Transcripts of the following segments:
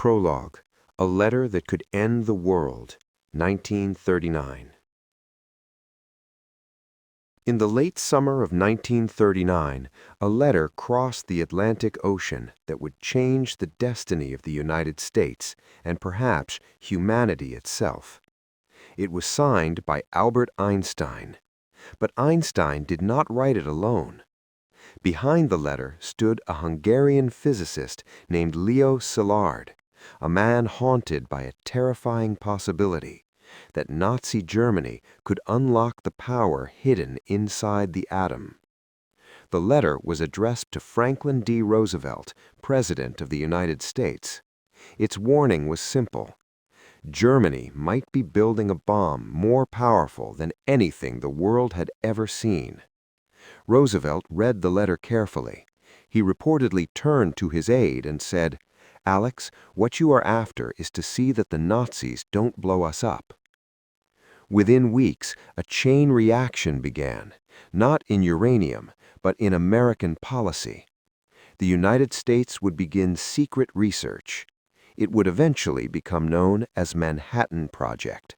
Prologue, A Letter That Could End the World, 1939. In the late summer of 1939, a letter crossed the Atlantic Ocean that would change the destiny of the United States and perhaps humanity itself. It was signed by Albert Einstein, but Einstein did not write it alone. Behind the letter stood a Hungarian physicist named Leo Szilard, a man haunted by a terrifying possibility that Nazi Germany could unlock the power hidden inside the atom. The letter was addressed to Franklin D. Roosevelt, President of the United States. Its warning was simple. Germany might be building a bomb more powerful than anything the world had ever seen. Roosevelt read the letter carefully. He reportedly turned to his aide and said, "Alex, what you are after is to see that the Nazis don't blow us up." Within weeks, a chain reaction began, not in uranium, but in American policy. The United States would begin secret research. It would eventually become known as Manhattan Project.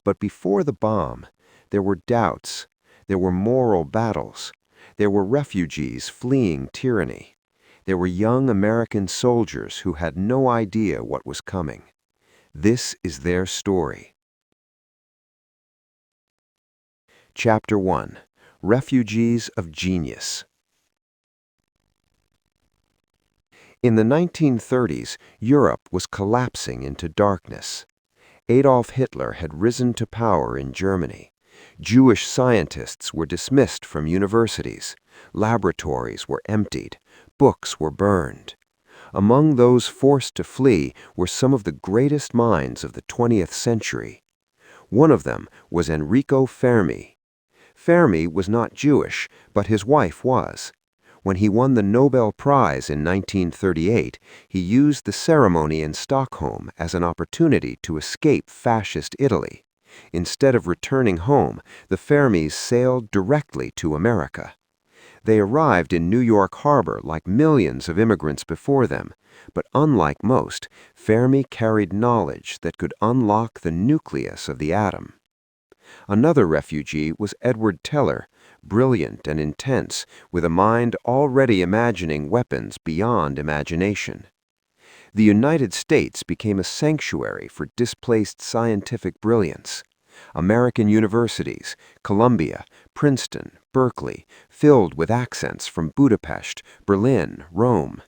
But before the bomb, there were doubts. There were moral battles. There were refugees fleeing tyranny. There were young American soldiers who had no idea what was coming. This is their story. Chapter 1. Refugees of Genius. In the 1930s, Europe was collapsing into darkness. Adolf Hitler had risen to power in Germany. Jewish scientists were dismissed from universities. Laboratories were emptied. Books were burned. Among those forced to flee were some of the greatest minds of the 20th century. One of them was Enrico Fermi. Fermi was not Jewish, but his wife was. When he won the Nobel Prize in 1938, he used the ceremony in Stockholm as an opportunity to escape fascist Italy. Instead of returning home, the Fermis sailed directly to America. They arrived in New York Harbor like millions of immigrants before them, but unlike most, Fermi carried knowledge that could unlock the nucleus of the atom. Another refugee was Edward Teller, brilliant and intense, with a mind already imagining weapons beyond imagination. The United States became a sanctuary for displaced scientific brilliance. American universities, Columbia, Princeton, Berkeley, filled with accents from Budapest, Berlin, Rome.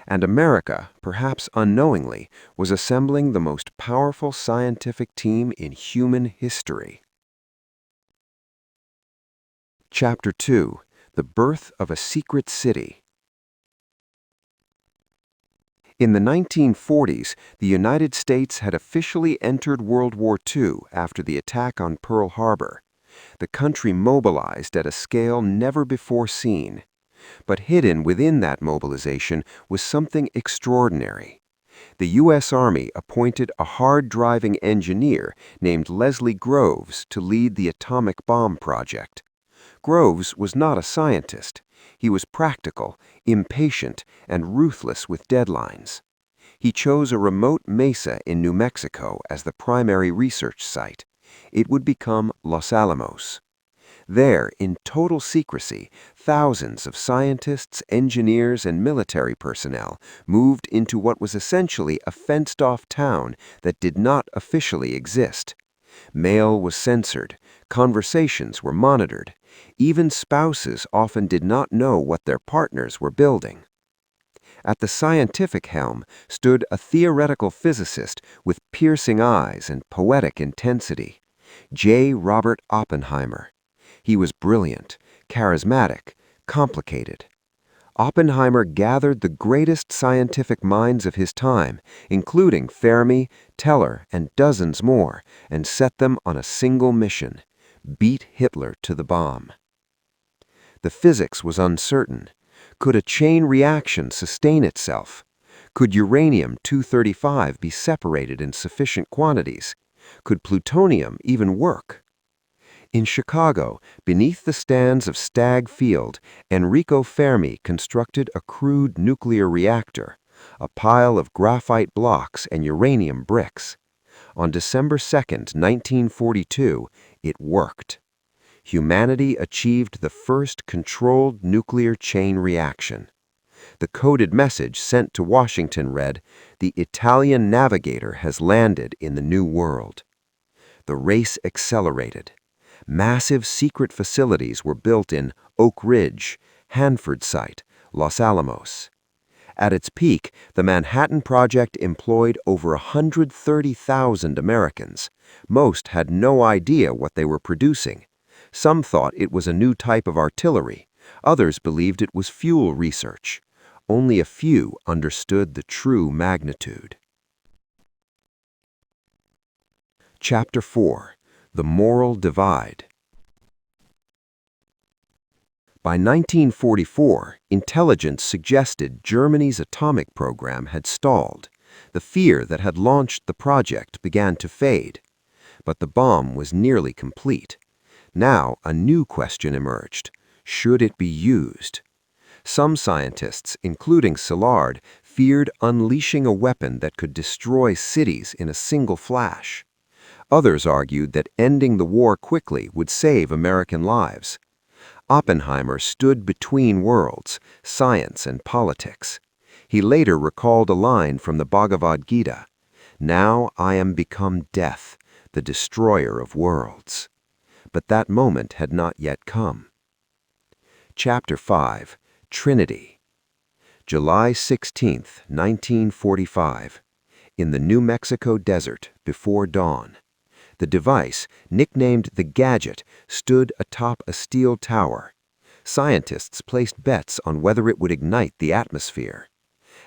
And America, perhaps unknowingly, was assembling the most powerful scientific team in human history. Chapter 2. The Birth of a Secret City. In the 1940s, the United States had officially entered World War II after the attack on Pearl Harbor. The country mobilized at a scale never before seen. But hidden within that mobilization was something extraordinary. The U.S. Army appointed a hard-driving engineer named Leslie Groves to lead the atomic bomb project. Groves was not a scientist. He was practical, impatient, and ruthless with deadlines. He chose a remote mesa in New Mexico as the primary research site. It would become Los Alamos. There, in total secrecy, thousands of scientists, engineers, and military personnel moved into what was essentially a fenced-off town that did not officially exist. Mail was censored. Conversations were monitored. Even spouses often did not know what their partners were building. At the scientific helm stood a theoretical physicist with piercing eyes and poetic intensity, J. Robert Oppenheimer. He was brilliant, charismatic, complicated. Oppenheimer gathered the greatest scientific minds of his time, including Fermi, Teller, and dozens more, and set them on a single mission: beat Hitler to the bomb. The physics was uncertain. Could a chain reaction sustain itself? Could uranium-235 be separated in sufficient quantities? Could plutonium even work? In Chicago, beneath the stands of Stagg Field, Enrico Fermi constructed a crude nuclear reactor, a pile of graphite blocks and uranium bricks. On December 2, 1942, it worked. Humanity achieved the first controlled nuclear chain reaction. The coded message sent to Washington read, "The Italian navigator has landed in the New World." The race accelerated. Massive secret facilities were built in Oak Ridge, Hanford Site, Los Alamos. At its peak, the Manhattan Project employed over 130,000 Americans. Most had no idea what they were producing. Some thought it was a new type of artillery. Others believed it was fuel research. Only a few understood the true magnitude. Chapter 4. The Moral Divide. By 1944, intelligence suggested Germany's atomic program had stalled. The fear that had launched the project began to fade. But the bomb was nearly complete. Now a new question emerged. Should it be used? Some scientists, including Szilard, feared unleashing a weapon that could destroy cities in a single flash. Others argued that ending the war quickly would save American lives. Oppenheimer stood between worlds, science and politics. He later recalled a line from the Bhagavad Gita, "Now I am become death, the destroyer of worlds." But that moment had not yet come. Chapter 5. Trinity. July 16, 1945. In the New Mexico desert, before dawn. The device, nicknamed the Gadget, stood atop a steel tower. Scientists placed bets on whether it would ignite the atmosphere.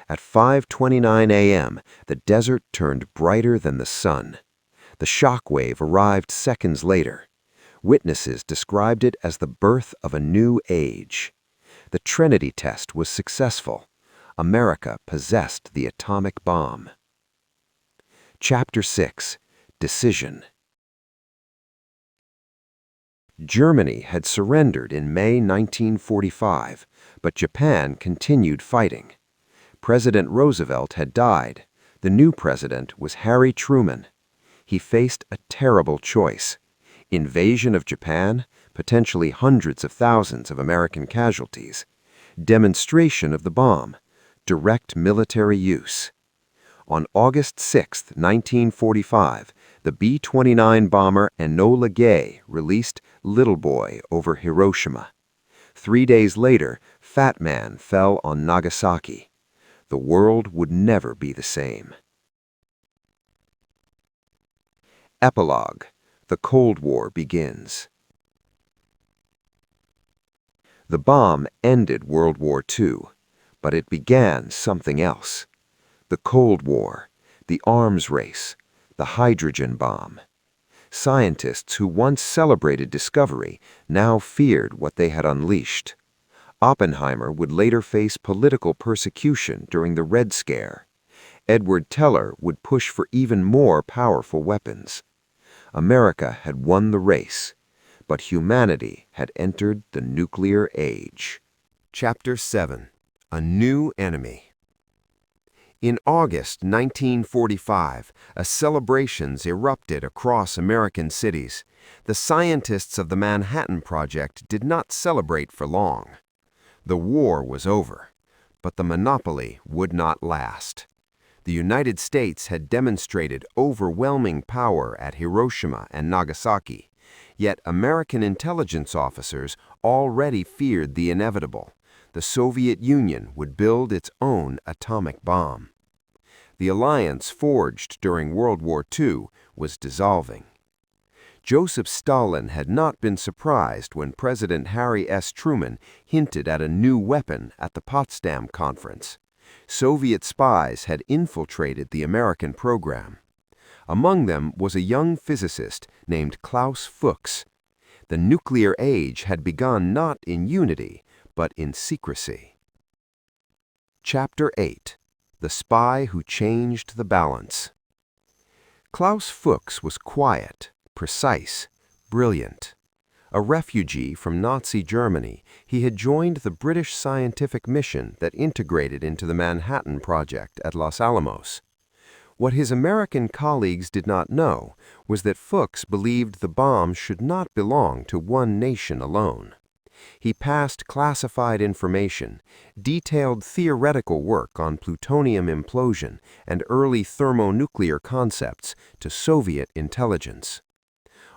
At 5:29 a.m., the desert turned brighter than the sun. The shock wave arrived seconds later. Witnesses described it as the birth of a new age. The Trinity Test was successful. America possessed the atomic bomb. Chapter 6. Decision. Germany had surrendered in May 1945, but Japan continued fighting. President Roosevelt had died. The new president was Harry Truman. He faced a terrible choice: invasion of Japan, potentially hundreds of thousands of American casualties; demonstration of the bomb, direct military use. On August 6, 1945, the B-29 bomber Enola Gay released Little Boy over Hiroshima. 3 days later, Fat Man fell on Nagasaki. The world would never be the same. Epilogue. The Cold War begins. The bomb ended World War II, but it began something else. The Cold War, the arms race, the hydrogen bomb. Scientists who once celebrated discovery now feared what they had unleashed. Oppenheimer would later face political persecution during the Red Scare. Edward Teller would push for even more powerful weapons. America had won the race, but humanity had entered the nuclear age. Chapter 7. A New Enemy. In August 1945, celebrations erupted across American cities. The scientists of the Manhattan Project did not celebrate for long. The war was over, but the monopoly would not last. The United States had demonstrated overwhelming power at Hiroshima and Nagasaki, yet American intelligence officers already feared the inevitable. The Soviet Union would build its own atomic bomb. The alliance forged during World War II was dissolving. Joseph Stalin had not been surprised when President Harry S. Truman hinted at a new weapon at the Potsdam Conference. Soviet spies had infiltrated the American program. Among them was a young physicist named Klaus Fuchs. The nuclear age had begun not in unity, but in secrecy. Chapter 8. The Spy Who Changed the Balance. Klaus Fuchs was quiet, precise, brilliant. A refugee from Nazi Germany, he had joined the British scientific mission that integrated into the Manhattan Project at Los Alamos. What his American colleagues did not know was that Fuchs believed the bomb should not belong to one nation alone. He passed classified information, detailed theoretical work on plutonium implosion and early thermonuclear concepts to Soviet intelligence.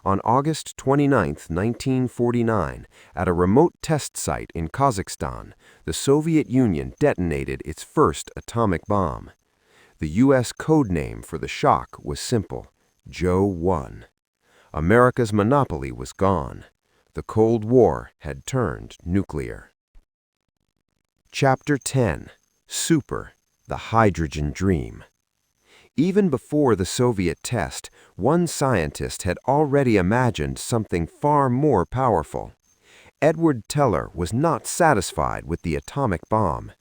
On August 29, 1949, at a remote test site in Kazakhstan, the Soviet Union detonated its first atomic bomb. The U.S. code name for the shock was simple: Joe 1. America's monopoly was gone. The Cold War had turned nuclear. Chapter 10. Super, the Hydrogen Dream. Even before the Soviet test, one scientist had already imagined something far more powerful. Edward Teller was not satisfied with the atomic bomb.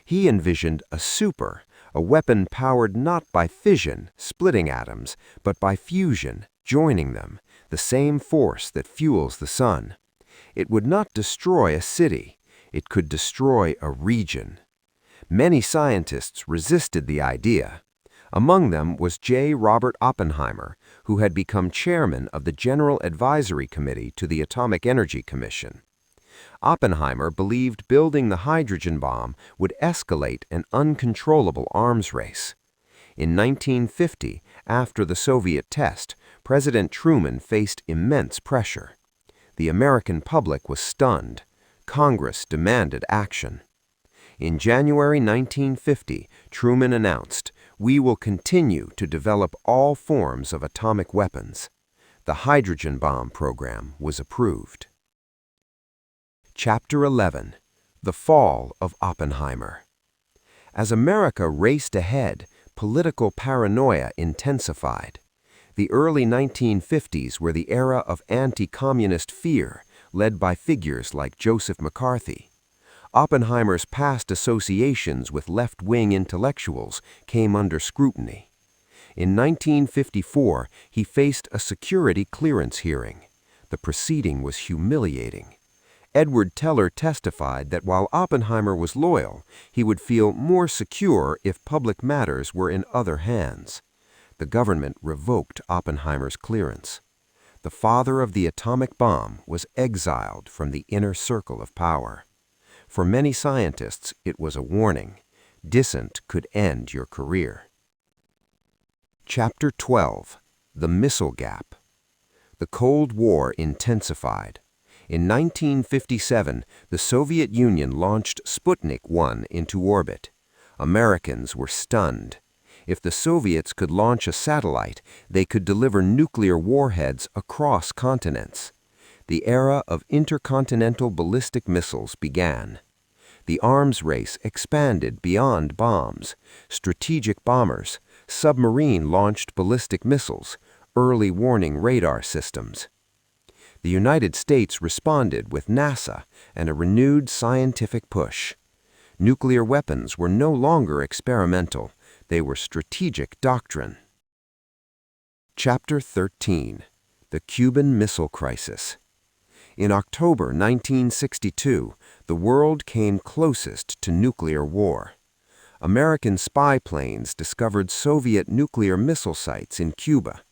He envisioned a super, a weapon powered not by fission, splitting atoms, but by fusion, joining them, the same force that fuels the sun. It would not destroy a city. It could destroy a region. Many scientists resisted the idea. Among them was J. Robert Oppenheimer, who had become chairman of the General Advisory Committee to the Atomic Energy Commission. Oppenheimer believed building the hydrogen bomb would escalate an uncontrollable arms race. In 1950, after the Soviet test, President Truman faced immense pressure. The American public was stunned. Congress demanded action. In January 1950, Truman announced, "We will continue to develop all forms of atomic weapons." The hydrogen bomb program was approved. Chapter 11. The Fall of Oppenheimer. As America raced ahead, political paranoia intensified. The early 1950s were the era of anti-communist fear, led by figures like Joseph McCarthy. Oppenheimer's past associations with left-wing intellectuals came under scrutiny. In 1954, he faced a security clearance hearing. The proceeding was humiliating. Edward Teller testified that while Oppenheimer was loyal, he would feel more secure if public matters were in other hands. The government revoked Oppenheimer's clearance. The father of the atomic bomb was exiled from the inner circle of power. For many scientists, it was a warning. Dissent could end your career. Chapter 12. The Missile Gap. The Cold War intensified. In 1957, the Soviet Union launched Sputnik 1 into orbit. Americans were stunned. If the Soviets could launch a satellite, they could deliver nuclear warheads across continents. The era of intercontinental ballistic missiles began. The arms race expanded beyond bombs, strategic bombers, submarine-launched ballistic missiles, early warning radar systems. The United States responded with NASA and a renewed scientific push. Nuclear weapons were no longer experimental. They were strategic doctrine. Chapter 13. The Cuban Missile Crisis. In October 1962, the world came closest to nuclear war. American spy planes discovered Soviet nuclear missile sites in Cuba.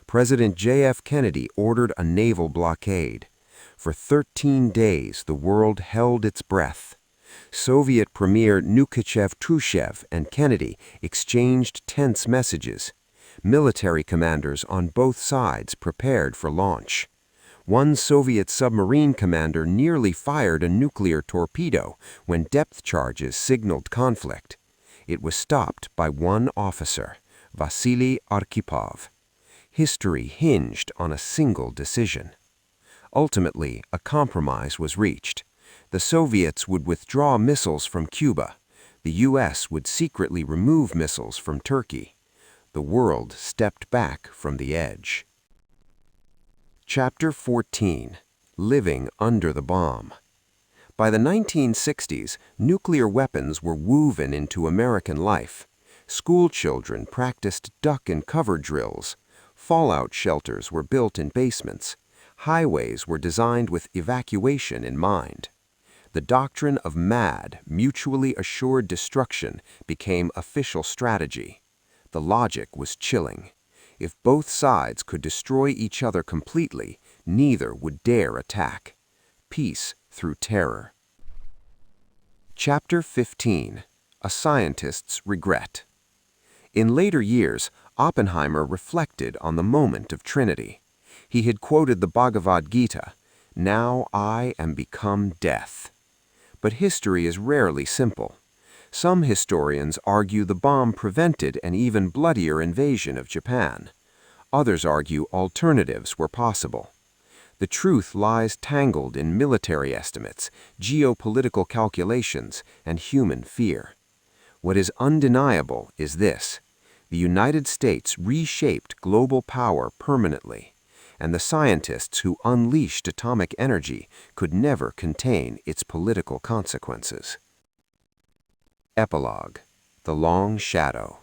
President J.F. Kennedy ordered a naval blockade. For 13 days, the world held its breath. Soviet Premier Khrushchev and Kennedy exchanged tense messages. Military commanders on both sides prepared for launch. One Soviet submarine commander nearly fired a nuclear torpedo when depth charges signaled conflict. It was stopped by one officer, Vasily Arkhipov. History hinged on a single decision. Ultimately, a compromise was reached. The Soviets would withdraw missiles from Cuba. The U.S. would secretly remove missiles from Turkey. The world stepped back from the edge. Chapter 14. Living Under the Bomb. By the 1960s, nuclear weapons were woven into American life. School children practiced duck and cover drills. Fallout shelters were built in basements. Highways were designed with evacuation in mind. The doctrine of MAD, mutually assured destruction, became official strategy. The logic was chilling. If both sides could destroy each other completely, neither would dare attack. Peace through terror. Chapter 15. A Scientist's Regret. In later years, Oppenheimer reflected on the moment of Trinity. He had quoted the Bhagavad Gita, "Now I am become death." But history is rarely simple. Some historians argue the bomb prevented an even bloodier invasion of Japan. Others argue alternatives were possible. The truth lies tangled in military estimates, geopolitical calculations, and human fear. What is undeniable is this: the United States reshaped global power permanently, and the scientists who unleashed atomic energy could never contain its political consequences. Epilogue: The Long Shadow.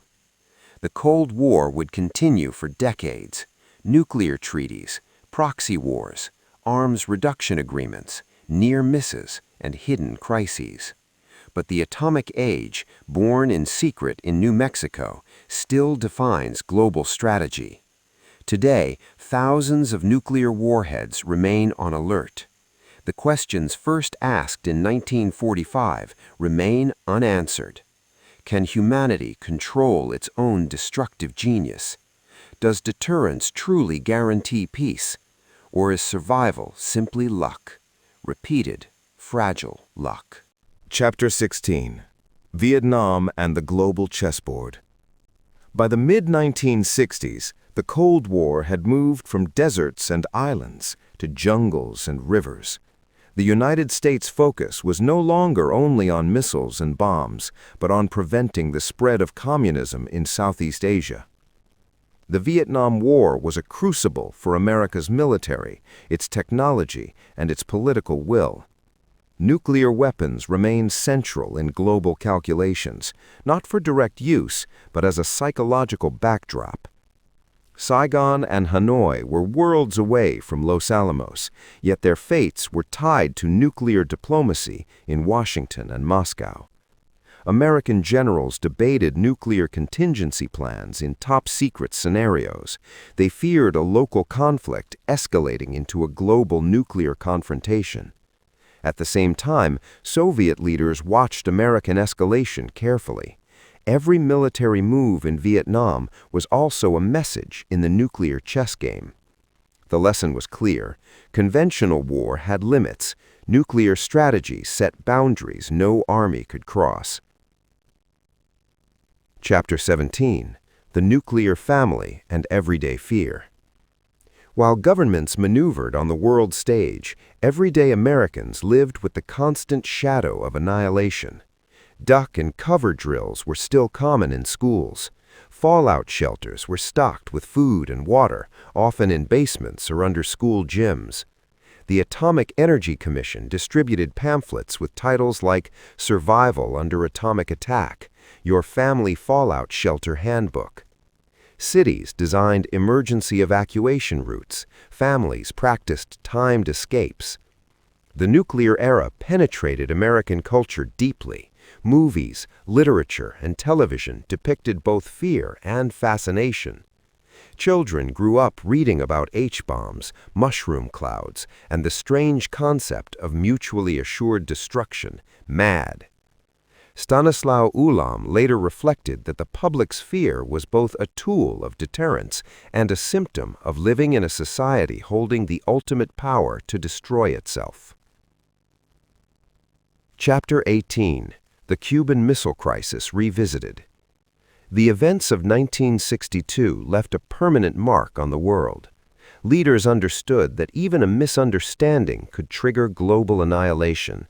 The Cold War would continue for decades. Nuclear treaties, proxy wars, arms reduction agreements, near misses, and hidden crises. But the atomic age, born in secret in New Mexico, still defines global strategy. Today, thousands of nuclear warheads remain on alert. The questions first asked in 1945 remain unanswered. Can humanity control its own destructive genius? Does deterrence truly guarantee peace? Or is survival simply luck? Repeated, fragile luck. Chapter 16. Vietnam and the Global Chessboard. By the mid-1960s, the Cold War had moved from deserts and islands to jungles and rivers. The United States' focus was no longer only on missiles and bombs, but on preventing the spread of communism in Southeast Asia. The Vietnam War was a crucible for America's military, its technology, and its political will. Nuclear weapons remained central in global calculations, not for direct use, but as a psychological backdrop. Saigon and Hanoi were worlds away from Los Alamos, yet their fates were tied to nuclear diplomacy in Washington and Moscow. American generals debated nuclear contingency plans in top-secret scenarios. They feared a local conflict escalating into a global nuclear confrontation. At the same time, Soviet leaders watched American escalation carefully. Every military move in Vietnam was also a message in the nuclear chess game. The lesson was clear. Conventional war had limits. Nuclear strategy set boundaries no army could cross. Chapter 17. The Nuclear Family and Everyday Fear. While governments maneuvered on the world stage, everyday Americans lived with the constant shadow of annihilation. Duck and cover drills were still common in schools. Fallout shelters were stocked with food and water, often in basements or under school gyms. The Atomic Energy Commission distributed pamphlets with titles like Survival Under Atomic Attack, Your Family Fallout Shelter Handbook. Cities designed emergency evacuation routes. Families practiced timed escapes. The nuclear era penetrated American culture deeply. Movies, literature, and television depicted both fear and fascination. Children grew up reading about H-bombs, mushroom clouds, and the strange concept of mutually assured destruction, MAD. Stanislaw Ulam later reflected that the public's fear was both a tool of deterrence and a symptom of living in a society holding the ultimate power to destroy itself. Chapter 18. The Cuban Missile Crisis Revisited. The events of 1962 left a permanent mark on the world. Leaders understood that even a misunderstanding could trigger global annihilation.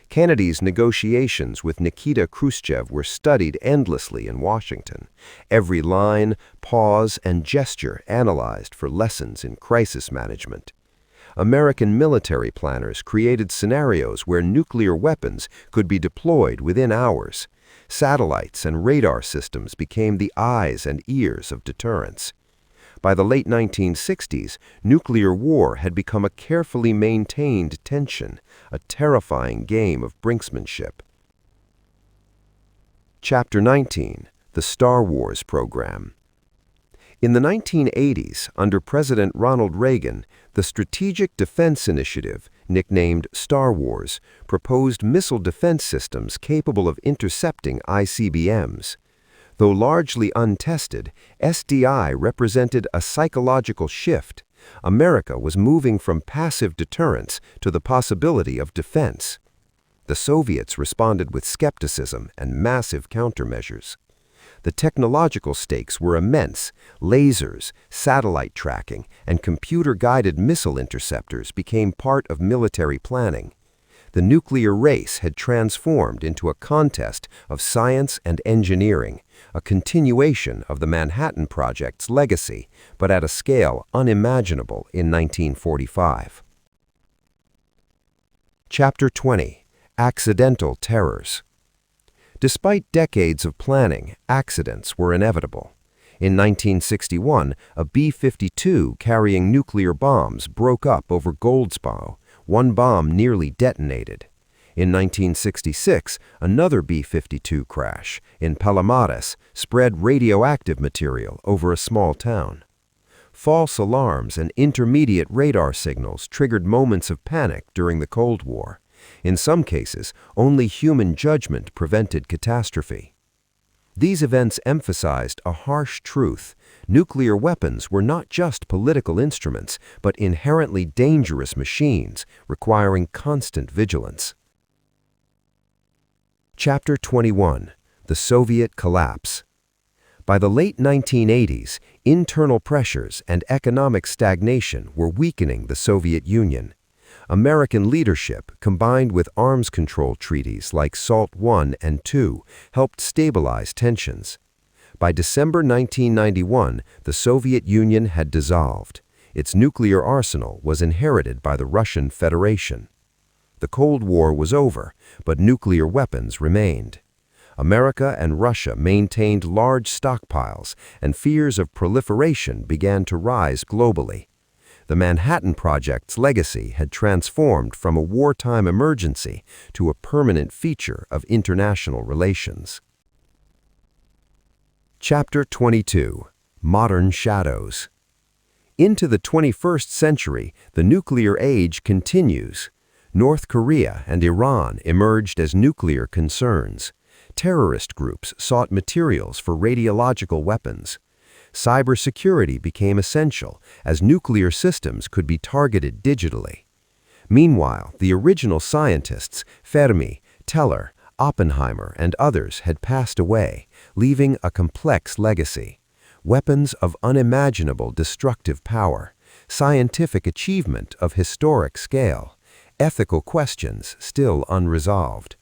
Kennedy's negotiations with Nikita Khrushchev were studied endlessly in Washington. Every line, pause, and gesture analyzed for lessons in crisis management. American military planners created scenarios where nuclear weapons could be deployed within hours. Satellites and radar systems became the eyes and ears of deterrence. By the late 1960s, nuclear war had become a carefully maintained tension, a terrifying game of brinksmanship. Chapter 19: The Star Wars Program. In the 1980s, under President Ronald Reagan, the Strategic Defense Initiative, nicknamed Star Wars, proposed missile defense systems capable of intercepting ICBMs. Though largely untested, SDI represented a psychological shift. America was moving from passive deterrence to the possibility of defense. The Soviets responded with skepticism and massive countermeasures. The technological stakes were immense. Lasers, satellite tracking, and computer-guided missile interceptors became part of military planning. The nuclear race had transformed into a contest of science and engineering, a continuation of the Manhattan Project's legacy, but at a scale unimaginable in 1945. Chapter 20: Accidental Terrors. Despite decades of planning, accidents were inevitable. In 1961, a B-52 carrying nuclear bombs broke up over Goldsboro. One bomb nearly detonated. In 1966, another B-52 crash in Palomares spread radioactive material over a small town. False alarms and intermediate radar signals triggered moments of panic during the Cold War. In some cases, only human judgment prevented catastrophe. These events emphasized a harsh truth: nuclear weapons were not just political instruments, but inherently dangerous machines requiring constant vigilance. Chapter 21: The Soviet Collapse. By the late 1980s, internal pressures and economic stagnation were weakening the Soviet Union. American leadership, combined with arms control treaties like SALT I and II, helped stabilize tensions. By December 1991, the Soviet Union had dissolved. Its nuclear arsenal was inherited by the Russian Federation. The Cold War was over, but nuclear weapons remained. America and Russia maintained large stockpiles, and fears of proliferation began to rise globally. The Manhattan Project's legacy had transformed from a wartime emergency to a permanent feature of international relations. Chapter 22: Modern Shadows. Into the 21st century, the nuclear age continues. North Korea and Iran emerged as nuclear concerns. Terrorist groups sought materials for radiological weapons. Cybersecurity became essential, as nuclear systems could be targeted digitally. Meanwhile, the original scientists, Fermi, Teller, Oppenheimer, and others had passed away, leaving a complex legacy. Weapons of unimaginable destructive power, scientific achievement of historic scale, ethical questions still unresolved.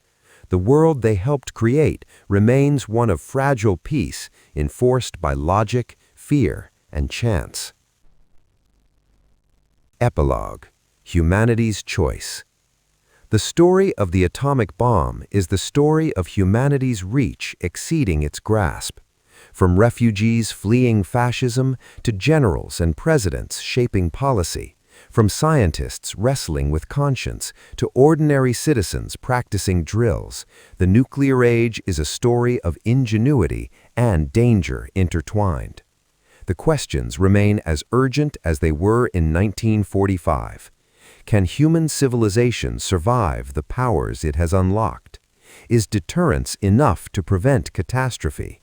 The world they helped create remains one of fragile peace, enforced by logic, fear, and chance. Epilogue: Humanity's Choice. The story of the atomic bomb is the story of humanity's reach exceeding its grasp. From refugees fleeing fascism to generals and presidents shaping policy, from scientists wrestling with conscience to ordinary citizens practicing drills, the nuclear age is a story of ingenuity and danger intertwined. The questions remain as urgent as they were in 1945. Can human civilization survive the powers it has unlocked? Is deterrence enough to prevent catastrophe?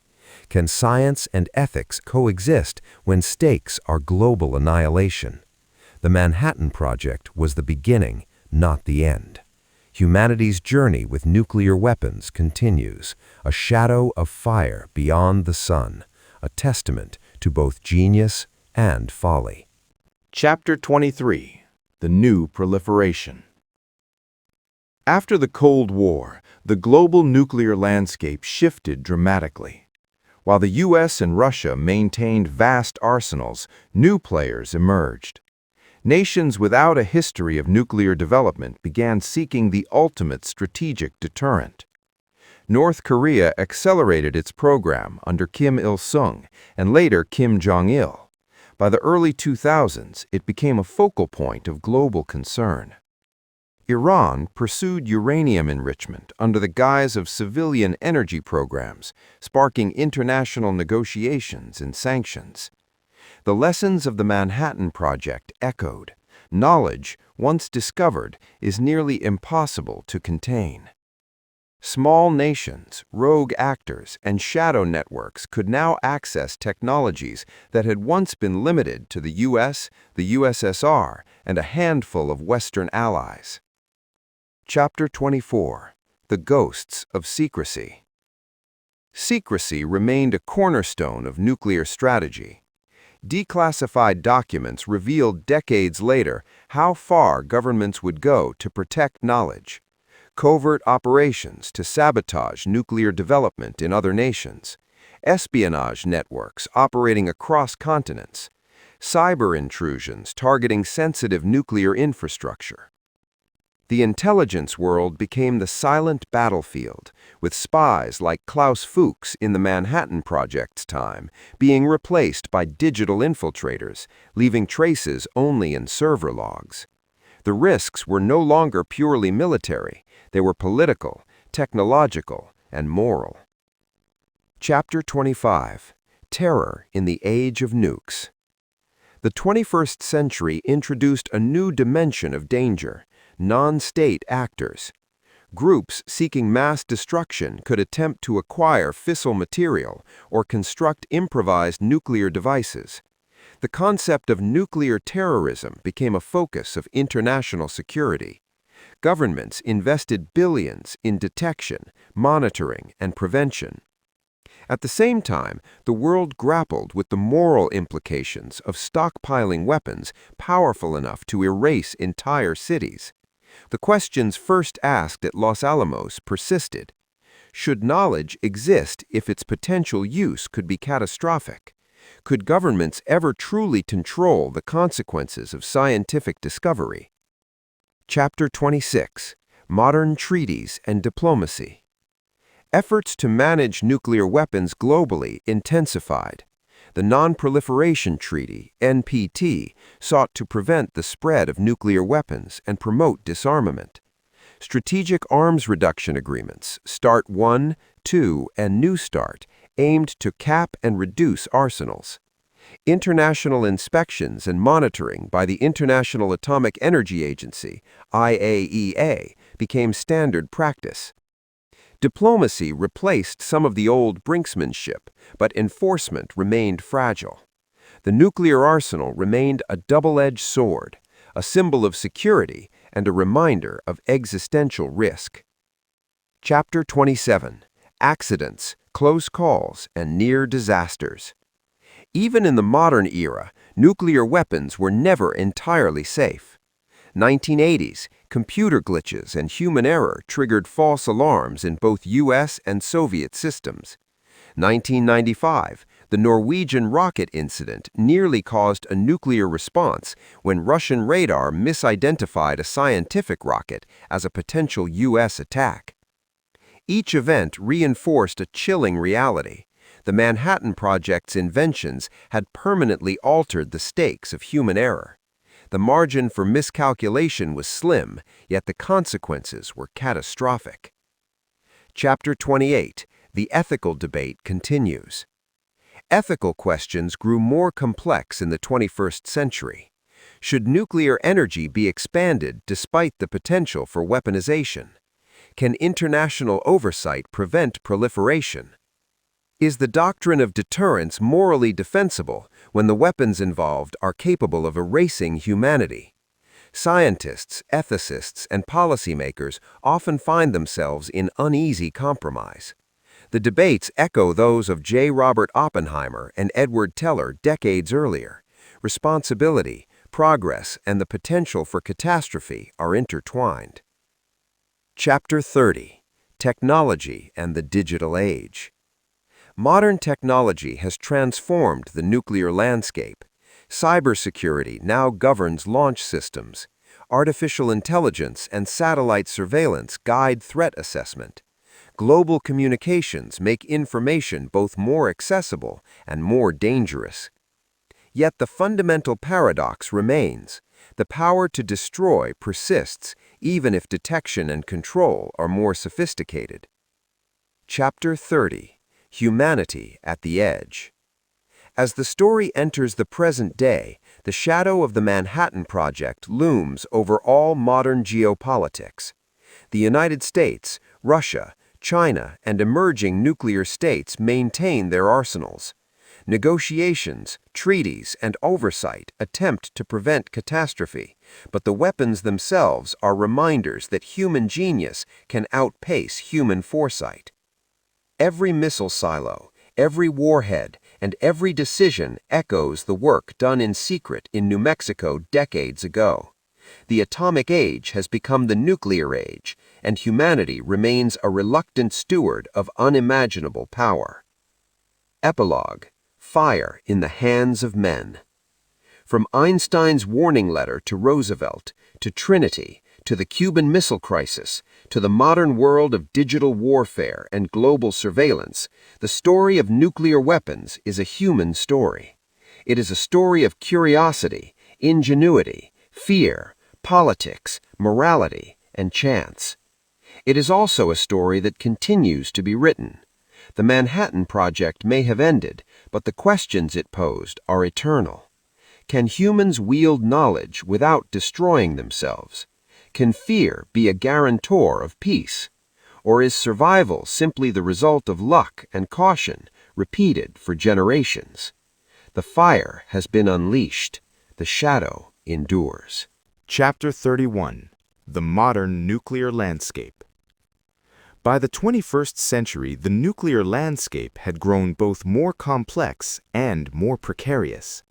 Can science and ethics coexist when stakes are global annihilation? The Manhattan Project was the beginning, not the end. Humanity's journey with nuclear weapons continues, a shadow of fire beyond the sun, a testament to both genius and folly. Chapter 23: The New Proliferation. After the Cold War, the global nuclear landscape shifted dramatically. While the U.S. and Russia maintained vast arsenals, new players emerged. Nations without a history of nuclear development began seeking the ultimate strategic deterrent. North Korea accelerated its program under Kim Il-sung and later Kim Jong-il. By the early 2000s, it became a focal point of global concern. Iran pursued uranium enrichment under the guise of civilian energy programs, sparking international negotiations and sanctions. The lessons of the Manhattan Project echoed. Knowledge, once discovered, is nearly impossible to contain. Small nations, rogue actors, and shadow networks could now access technologies that had once been limited to the US, the USSR, and a handful of Western allies. Chapter 24: The Ghosts of Secrecy. Secrecy remained a cornerstone of nuclear strategy. Declassified documents revealed decades later how far governments would go to protect knowledge. Covert operations to sabotage nuclear development in other nations, espionage networks operating across continents, cyber intrusions targeting sensitive nuclear infrastructure. The intelligence world became the silent battlefield, with spies like Klaus Fuchs in the Manhattan Project's time being replaced by digital infiltrators, leaving traces only in server logs. The risks were no longer purely military, they were political, technological, and moral. Chapter 25: Terror in the Age of Nukes. The 21st century introduced a new dimension of danger: non-state actors. Groups seeking mass destruction could attempt to acquire fissile material or construct improvised nuclear devices. The concept of nuclear terrorism became a focus of international security. Governments invested billions in detection, monitoring, and prevention. At the same time, the world grappled with the moral implications of stockpiling weapons powerful enough to erase entire cities. The questions first asked at Los Alamos persisted. Should knowledge exist if its potential use could be catastrophic? Could governments ever truly control the consequences of scientific discovery? Chapter 26: Modern Treaties and Diplomacy. Efforts to manage nuclear weapons globally intensified. The Non-Proliferation Treaty, NPT, sought to prevent the spread of nuclear weapons and promote disarmament. Strategic arms reduction agreements, START 1, 2, and New START, aimed to cap and reduce arsenals. International inspections and monitoring by the International Atomic Energy Agency, IAEA, became standard practice. Diplomacy replaced some of the old brinksmanship, but enforcement remained fragile. The nuclear arsenal remained a double-edged sword, a symbol of security and a reminder of existential risk. Chapter 27: Accidents, Close Calls, and Near Disasters. Even in the modern era, nuclear weapons were never entirely safe. 1980s, computer glitches and human error triggered false alarms in both US and Soviet systems. 1995, the Norwegian rocket incident nearly caused a nuclear response when Russian radar misidentified a scientific rocket as a potential US attack. Each event reinforced a chilling reality. The Manhattan Project's inventions had permanently altered the stakes of human error. The margin for miscalculation was slim, yet the consequences were catastrophic. Chapter 28: The Ethical Debate Continues. Ethical questions grew more complex in the 21st century. Should nuclear energy be expanded despite the potential for weaponization? Can international oversight prevent proliferation? Is the doctrine of deterrence morally defensible when the weapons involved are capable of erasing humanity? Scientists, ethicists, and policymakers often find themselves in uneasy compromise. The debates echo those of J. Robert Oppenheimer and Edward Teller decades earlier. Responsibility, progress, and the potential for catastrophe are intertwined. Chapter 30: Technology and the Digital Age. Modern technology has transformed the nuclear landscape. Cybersecurity now governs launch systems. Artificial intelligence and satellite surveillance guide threat assessment. Global communications make information both more accessible and more dangerous. Yet the fundamental paradox remains. The power to destroy persists, even if detection and control are more sophisticated. Chapter 30. Humanity at the Edge. As the story enters the present day, the shadow of the Manhattan Project looms over all modern geopolitics. The United States, Russia, China, and emerging nuclear states maintain their arsenals. Negotiations, treaties, and oversight attempt to prevent catastrophe, but the weapons themselves are reminders that human genius can outpace human foresight. Every missile silo, every warhead, and every decision echoes the work done in secret in New Mexico decades ago. The atomic age has become the nuclear age, and humanity remains a reluctant steward of unimaginable power. Epilogue: Fire in the Hands of Men. From Einstein's warning letter to Roosevelt, to Trinity, to the Cuban Missile Crisis, to the modern world of digital warfare and global surveillance, the story of nuclear weapons is a human story. It is a story of curiosity, ingenuity, fear, politics, morality, and chance. It is also a story that continues to be written. The Manhattan Project may have ended, but the questions it posed are eternal. Can humans wield knowledge without destroying themselves? Can fear be a guarantor of peace? Or is survival simply the result of luck and caution, repeated for generations? The fire has been unleashed. The shadow endures. Chapter 31. The Modern Nuclear Landscape. By the 21st century, the nuclear landscape had grown both more complex and more precarious.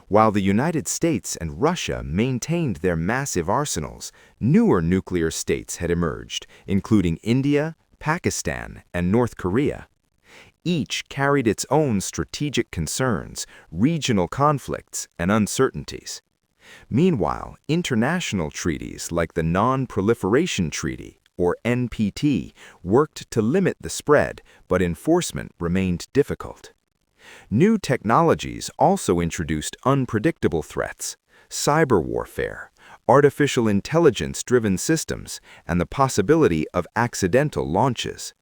While the United States and Russia maintained their massive arsenals, newer nuclear states had emerged, including India, Pakistan, and North Korea. Each carried its own strategic concerns, regional conflicts, and uncertainties. Meanwhile, international treaties like the Non-Proliferation Treaty, or NPT, worked to limit the spread, but enforcement remained difficult. New technologies also introduced unpredictable threats: cyber warfare, artificial intelligence-driven systems, and the possibility of accidental launches.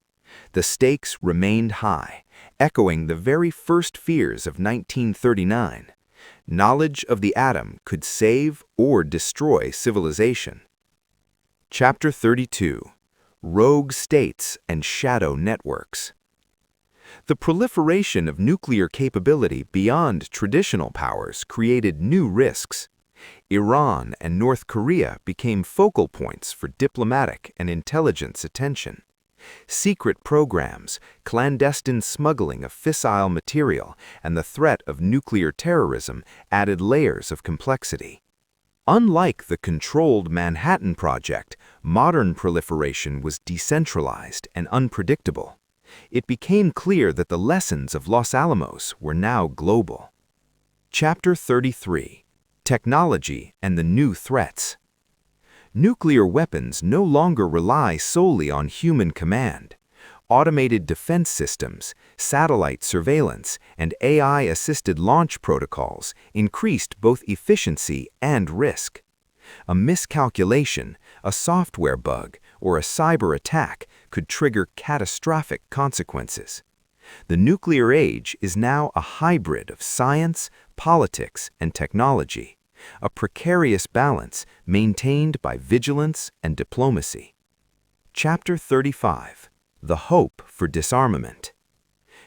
The stakes remained high, echoing the very first fears of 1939. Knowledge of the atom could save or destroy civilization. Chapter 32. Rogue States and Shadow Networks. The proliferation of nuclear capability beyond traditional powers created new risks. Iran and North Korea became focal points for diplomatic and intelligence attention. Secret programs, clandestine smuggling of fissile material, and the threat of nuclear terrorism added layers of complexity. Unlike the controlled Manhattan Project, modern proliferation was decentralized and unpredictable. It became clear that the lessons of Los Alamos were now global. Chapter 33. Technology and the New Threats. Nuclear weapons no longer rely solely on human command. Automated defense systems, satellite surveillance, and AI-assisted launch protocols increased both efficiency and risk. A miscalculation, a software bug, or a cyber attack could trigger catastrophic consequences. The nuclear age is now a hybrid of science, politics, and technology, a precarious balance maintained by vigilance and diplomacy. Chapter 35. The Hope for Disarmament.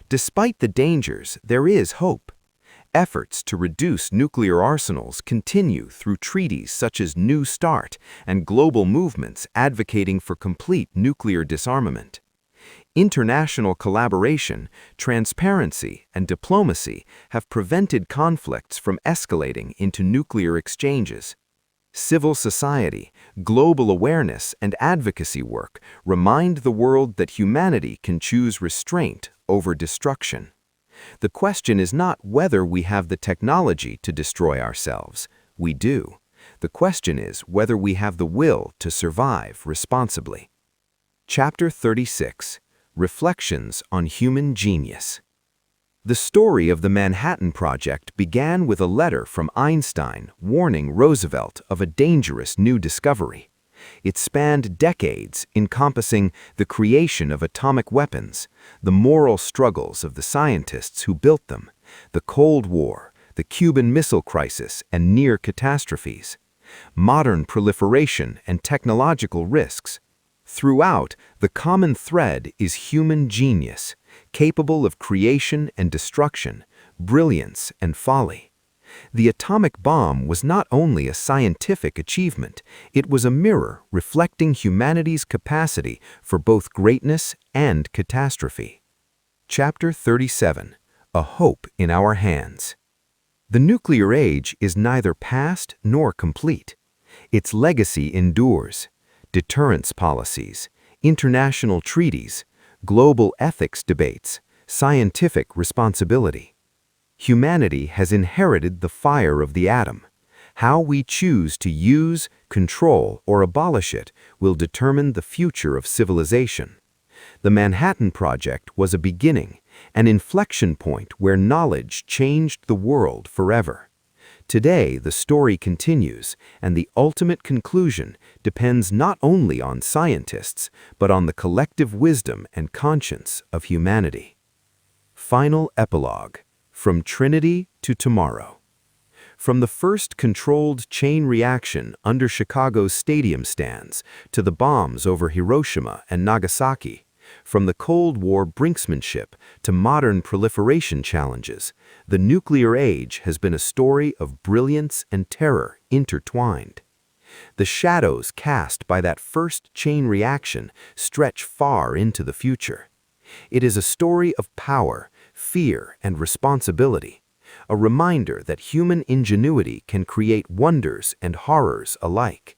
Despite the dangers, there is hope. Efforts to reduce nuclear arsenals continue through treaties such as New START and global movements advocating for complete nuclear disarmament. International collaboration, transparency, and diplomacy have prevented conflicts from escalating into nuclear exchanges. Civil society, global awareness, and advocacy work remind the world that humanity can choose restraint over destruction. The question is not whether we have the technology to destroy ourselves. We do. The question is whether we have the will to survive responsibly. Chapter 36. Reflections on Human Genius. The story of the Manhattan Project began with a letter from Einstein warning Roosevelt of a dangerous new discovery. It spanned decades, encompassing the creation of atomic weapons, the moral struggles of the scientists who built them, the Cold War, the Cuban Missile Crisis, and near catastrophes, modern proliferation and technological risks. Throughout, the common thread is human genius, capable of creation and destruction, brilliance and folly. The atomic bomb was not only a scientific achievement, it was a mirror reflecting humanity's capacity for both greatness and catastrophe. Chapter 37. A Hope in Our Hands. The nuclear age is neither past nor complete. Its legacy endures. Deterrence policies, international treaties, global ethics debates, scientific responsibility. Humanity has inherited the fire of the atom. How we choose to use, control, or abolish it will determine the future of civilization. The Manhattan Project was a beginning, an inflection point where knowledge changed the world forever. Today, the story continues, and the ultimate conclusion depends not only on scientists, but on the collective wisdom and conscience of humanity. Final Epilogue. From Trinity to Tomorrow. From the first controlled chain reaction under Chicago's stadium stands to the bombs over Hiroshima and Nagasaki, from the Cold War brinksmanship to modern proliferation challenges, the nuclear age has been a story of brilliance and terror intertwined. The shadows cast by that first chain reaction stretch far into the future. It is a story of power, fear, and responsibility, a reminder that human ingenuity can create wonders and horrors alike.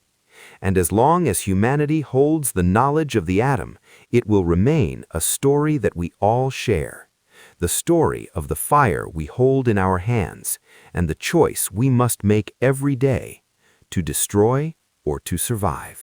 And as long as humanity holds the knowledge of the atom, it will remain a story that we all share. The story of the fire we hold in our hands and the choice we must make every day, to destroy or to survive.